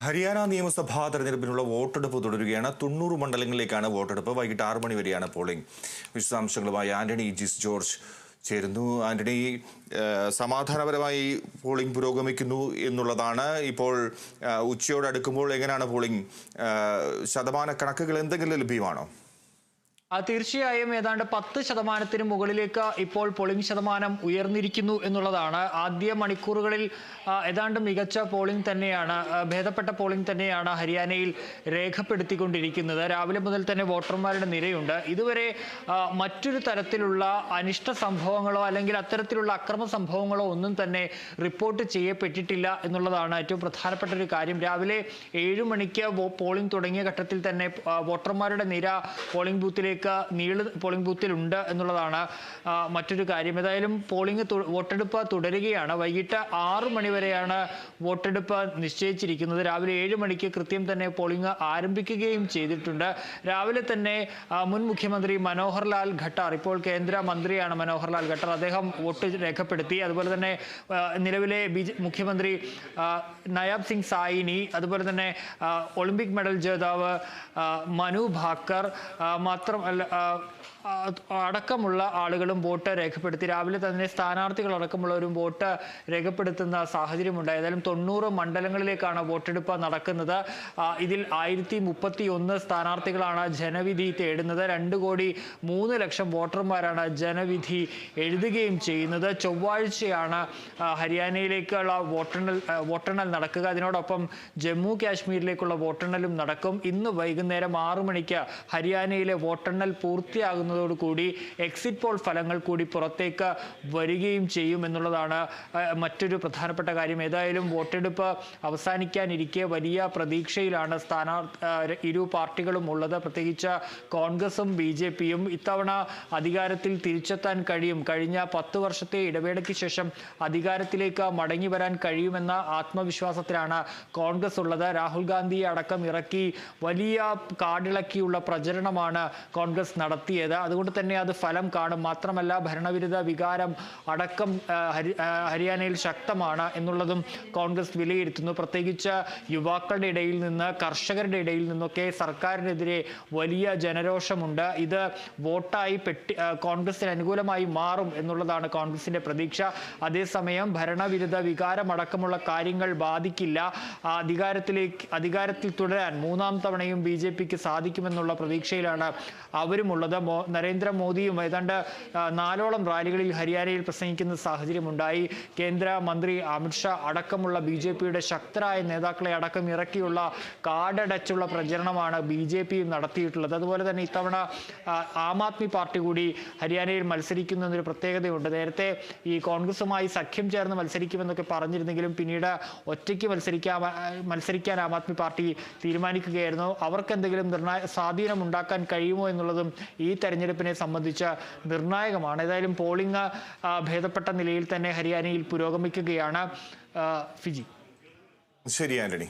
ഹരിയാന നിയമസഭാ തെരഞ്ഞെടുപ്പിനുള്ള വോട്ടെടുപ്പ് തുടരുകയാണ്. 90 മണ്ഡലങ്ങളിലേക്കാണ് വോട്ടെടുപ്പ്. വൈകിട്ട് 6 മണി വരെയാണ് പോളിംഗ്. വിശദാംശങ്ങളുമായി ആന്റണി ജിസ് ജോർജ് ചേരുന്നു. ആന്റണി, സമാധാനപരമായി പോളിംഗ് പുരോഗമിക്കുന്നു എന്നുള്ളതാണ്. ഇപ്പോൾ ഉച്ചയോടടുക്കുമ്പോൾ എങ്ങനെയാണ് പോളിംഗ് ശതമാന കണക്കുകൾ എന്തെങ്കിലും ലഭ്യമാണോ? തീർച്ചയായും ഏതാണ്ട് 10% മുകളിലേക്ക് ഇപ്പോൾ പോളിംഗ് ശതമാനം ഉയർന്നിരിക്കുന്നു എന്നുള്ളതാണ്. ആദ്യ മണിക്കൂറുകളിൽ ഏതാണ്ട് മികച്ച പോളിംഗ് തന്നെയാണ്, ഭേദപ്പെട്ട പോളിംഗ് തന്നെയാണ് ഹരിയാനയിൽ രേഖപ്പെടുത്തിക്കൊണ്ടിരിക്കുന്നത്. രാവിലെ മുതൽ തന്നെ വോട്ടർമാരുടെ നിരയുണ്ട്. ഇതുവരെ മറ്റൊരു തരത്തിലുള്ള അനിഷ്ട സംഭവങ്ങളോ അല്ലെങ്കിൽ അത്തരത്തിലുള്ള അക്രമ സംഭവങ്ങളോ ഒന്നും തന്നെ റിപ്പോർട്ട് ചെയ്യപ്പെട്ടിട്ടില്ല എന്നുള്ളതാണ് ഏറ്റവും പ്രധാനപ്പെട്ട ഒരു കാര്യം. രാവിലെ 7 മണിക്ക് പോളിംഗ് തുടങ്ങിയ ഘട്ടത്തിൽ തന്നെ വോട്ടർമാരുടെ നിര പോളിംഗ് ബൂത്തിലുണ്ട് എന്നുള്ളതാണ് മറ്റൊരു കാര്യം. ഏതായാലും വോട്ടെടുപ്പ് തുടരുകയാണ്. വൈകിട്ട് 6 മണി വരെയാണ് വോട്ടെടുപ്പ് നിശ്ചയിച്ചിരിക്കുന്നത്. രാവിലെ 7 മണിക്ക് കൃത്യം തന്നെ പോളിംഗ് ആരംഭിക്കുകയും ചെയ്തിട്ടുണ്ട്. രാവിലെ തന്നെ മുൻ മുഖ്യമന്ത്രി മനോഹർ ലാൽ ഖട്ടാർ, ഇപ്പോൾ കേന്ദ്ര മന്ത്രിയാണ് മനോഹർ ലാൽ ഖട്ടാർ, അദ്ദേഹം വോട്ട് രേഖപ്പെടുത്തി. അതുപോലെ തന്നെ നിലവിലെ മുഖ്യമന്ത്രി നയാബ് സിംഗ് സായിനി, അതുപോലെ തന്നെ ഒളിമ്പിക് മെഡൽ ജേതാവ് മനു ഭാക്കർ മാത്രമല്ല അടക്കമുള്ള ആളുകളും വോട്ട് രേഖപ്പെടുത്തി. രാവിലെ തന്നെ സ്ഥാനാർത്ഥികൾ അടക്കമുള്ളവരും വോട്ട് രേഖപ്പെടുത്തുന്ന സാഹചര്യമുണ്ട്. ഏതായാലും 90 മണ്ഡലങ്ങളിലേക്കാണ് വോട്ടെടുപ്പ് നടക്കുന്നത്. ഇതിൽ 1031 സ്ഥാനാർത്ഥികളാണ് ജനവിധി തേടുന്നത്. 2,03,00,000 വോട്ടർമാരാണ് ജനവിധി എഴുതുകയും ചെയ്യുന്നത്. ചൊവ്വാഴ്ചയാണ് ഹരിയാനയിലേക്കുള്ള വോട്ടെണ്ണൽ നടക്കുക. അതിനോടൊപ്പം ജമ്മു കാശ്മീരിലേക്കുള്ള വോട്ടെണ്ണലും നടക്കും. ഇന്ന് വൈകുന്നേരം 6 മണിക്ക് ഹരിയാനയിലെ വോട്ടെണ്ണൽ പൂർത്തിയാകുന്നതോടുകൂടി എക്സിറ്റ് പോൾ ഫലങ്ങൾ കൂടി പുറത്തേക്ക് വരികയും ചെയ്യും എന്നുള്ളതാണ് മറ്റൊരു പ്രധാനപ്പെട്ട കാര്യം. ഏതായാലും വോട്ടെടുപ്പ് അവസാനിക്കാനിരിക്കെ വലിയ പ്രതീക്ഷയിലാണ് ഇരു പാർട്ടികളും ഉള്ളത്. പ്രത്യേകിച്ച് കോൺഗ്രസും BJPയും ഇത്തവണ അധികാരത്തിൽ തിരിച്ചെത്താൻ കഴിയും, കഴിഞ്ഞ 10 വർഷത്തെ ഇടവേളയ്ക്ക് ശേഷം അധികാരത്തിലേക്ക് മടങ്ങി വരാൻ കഴിയുമെന്ന ആത്മവിശ്വാസത്തിലാണ് കോൺഗ്രസ് ഉള്ളത്. രാഹുൽ ഗാന്ധിയെ അടക്കം ഇറക്കി വലിയ കാടിളക്കിയുള്ള പ്രചരണമാണ് കോൺഗ്രസ് നടത്തിയത്. അതുകൊണ്ട് തന്നെ അത് ഫലം കാണും. മാത്രമല്ല ഭരണവിരുദ്ധ വികാരം അടക്കം ഹരിയാനയിൽ ശക്തമാണ് എന്നുള്ളതും കോൺഗ്രസ് വിലയിരുത്തുന്നു. പ്രത്യേകിച്ച് യുവാക്കളുടെ ഇടയിൽ നിന്ന്, കർഷകരുടെ ഇടയിൽ നിന്നൊക്കെ സർക്കാരിനെതിരെ വലിയ ജനരോഷമുണ്ട്. ഇത് വോട്ടായി കോൺഗ്രസിന് അനുകൂലമായി മാറും എന്നുള്ളതാണ് കോൺഗ്രസിന്റെ പ്രതീക്ഷ. അതേസമയം ഭരണവിരുദ്ധ വികാരമടക്കമുള്ള കാര്യങ്ങൾ ബാധിക്കില്ല. അധികാരത്തിൽ തുടരാൻ 3ാം തവണയും BJPക്ക് സാധിക്കുമെന്നുള്ള പ്രതീക്ഷയിലാണ് അവരുമുള്ളത്. നരേന്ദ്രമോദിയും ഏതാണ്ട് 4ഓളം റാലികളിൽ ഹരിയാനയിൽ പ്രസംഗിക്കുന്ന സാഹചര്യമുണ്ടായി. കേന്ദ്ര മന്ത്രി അമിത്ഷാ അടക്കമുള്ള BJPയുടെ ശക്തരായ നേതാക്കളെ അടക്കം ഇറക്കിയുള്ള കാടടച്ചുള്ള പ്രചരണമാണ് BJPയും നടത്തിയിട്ടുള്ളത്. അതുപോലെ തന്നെ ഇത്തവണ ആം ആദ്മി പാർട്ടി കൂടി ഹരിയാനയിൽ മത്സരിക്കുന്നതിനൊരു പ്രത്യേകതയുണ്ട്. നേരത്തെ ഈ കോൺഗ്രസുമായി സഖ്യം ചേർന്ന് മത്സരിക്കുമെന്നൊക്കെ പറഞ്ഞിരുന്നെങ്കിലും പിന്നീട് ഒറ്റയ്ക്ക് മത്സരിക്കാൻ ആം ആദ്മി പാർട്ടി തീരുമാനിക്കുകയായിരുന്നു. അവർക്ക് എന്തെങ്കിലും സ്വാധീനം ഉണ്ടാക്കാൻ കഴിയുമോ എന്നുള്ളതും ഈ തെരഞ്ഞെടുപ്പിനെ സംബന്ധിച്ച് നിർണായകമാണ്. ഏതായാലും പോളിംഗ് ഭേദപ്പെട്ട നിലയിൽ തന്നെ ഹരിയാനയിൽ പുരോഗമിക്കുകയാണ്. ഫിജി. ശരി ആന്റണി.